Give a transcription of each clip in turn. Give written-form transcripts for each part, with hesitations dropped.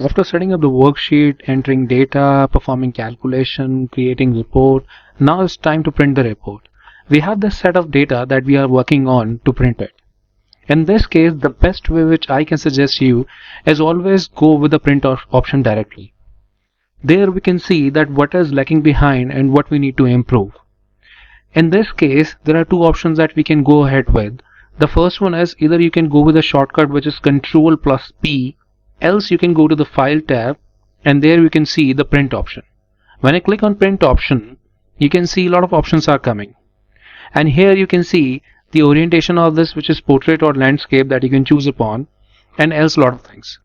After setting up the worksheet, entering data, performing calculation, creating report, now it's time to print the report. We have this set of data that we are working on to print it. In this case, the best way which I can suggest you is always go with the print option directly. There we can see that what is lacking behind and what we need to improve. In this case, there are two options that we can go ahead with. The first one is either you can go with a shortcut which is Ctrl plus P, else you can go to the File tab and there you can see the print option. When I click on print option, you can see a lot of options are coming. And here you can see the orientation of this, which is portrait or landscape, that you can choose upon, and else a lot of things.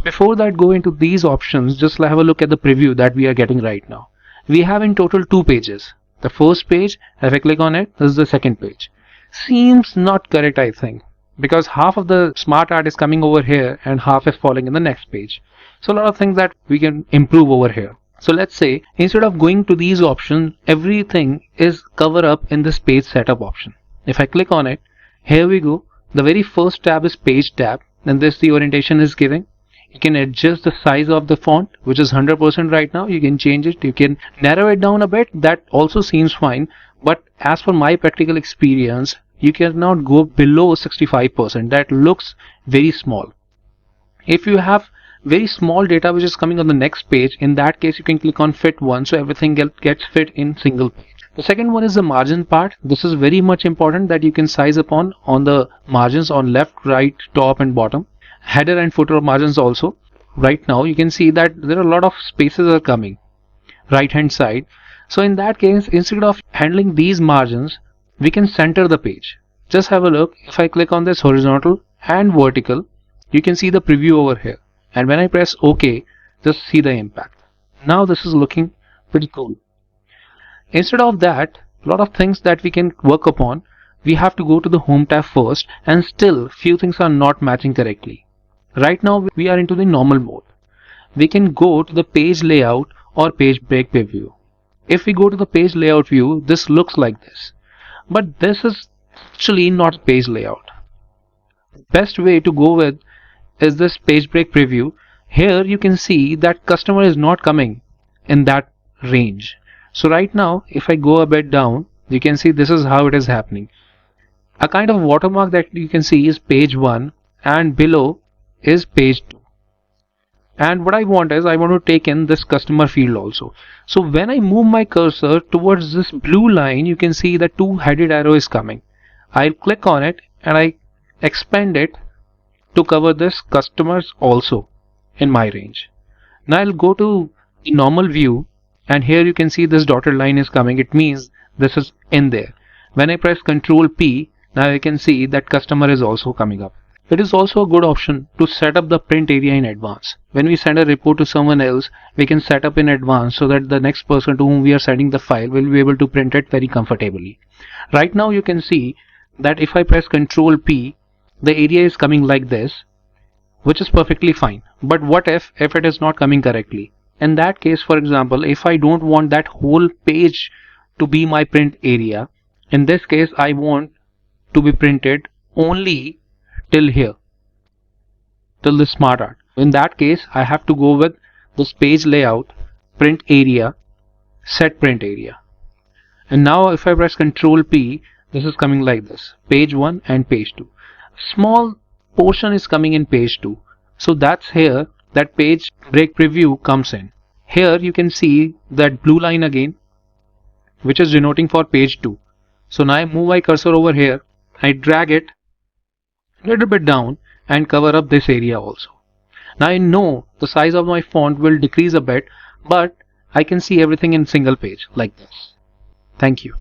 Before that, go into these options, just have a look at the preview that we are getting right now. We have in total 2 pages. The first page, if I click on it, this is the second page. Seems not correct, I think, because half of the smart art is coming over here and half is falling in the next page. So a lot of things that we can improve over here. So let's say instead of going to these options, everything is covered up in this page setup option. If I click on it, here we go. The very first tab is page tab, and this the orientation is giving. You can adjust the size of the font, which is 100% right now. You can change it. You can narrow it down a bit. That also seems fine. But as for my practical experience, you cannot go below 65%. That looks very small. If you have very small data which is coming on the next page, in that case you can click on fit one, so everything gets fit in single page. The second one is the margin part. This is very much important that you can size upon on the margins on left, right, top and bottom. Header and footer margins also. Right now you can see that there are a lot of spaces are coming right hand side. So in that case, instead of handling these margins, we can center the page. Just have a look. If I click on this horizontal and vertical, you can see the preview over here. And when I press OK, just see the impact. Now this is looking pretty cool. Instead of that, a lot of things that we can work upon, we have to go to the home tab first, and still few things are not matching correctly. Right now we are into the normal mode. We can go to the page layout or page break preview. If we go to the page layout view, this looks like this. But this is actually not page layout. Best way to go with is this page break preview. Here you can see that customer is not coming in that range. So right now, if I go a bit down, you can see this is how it is happening. A kind of watermark that you can see is page 1 and below is page 2. And what I want is I want to take in this customer field also. So when I move my cursor towards this blue line, you can see the 2 headed arrow is coming. I'll click on it and I expand it to cover this customers also in my range. Now I'll go to the normal view, and here you can see this dotted line is coming. It means this is in there. When I press Ctrl P, now you can see that customer is also coming up. It is also a good option to set up the print area in advance. When we send a report to someone else, we can set up in advance so that the next person to whom we are sending the file will be able to print it very comfortably. Right now you can see that if I press Ctrl P, the area is coming like this, which is perfectly fine. But what if it is not coming correctly? In that case, for example, if I don't want that whole page to be my print area, in this case I want to be printed only till here, till the smart art. In that case I have to go with this page layout, print area, set print area. And now if I press Ctrl P, this is coming like this, page 1 and page 2. Small portion is coming in page 2. So that's here that page break preview comes in. Here you can see that blue line again, which is denoting for page 2. So now I move my cursor over here, I drag it a little bit down and cover up this area also. Now I know the size of my font will decrease a bit, but I can see everything in single page like this. Thank you.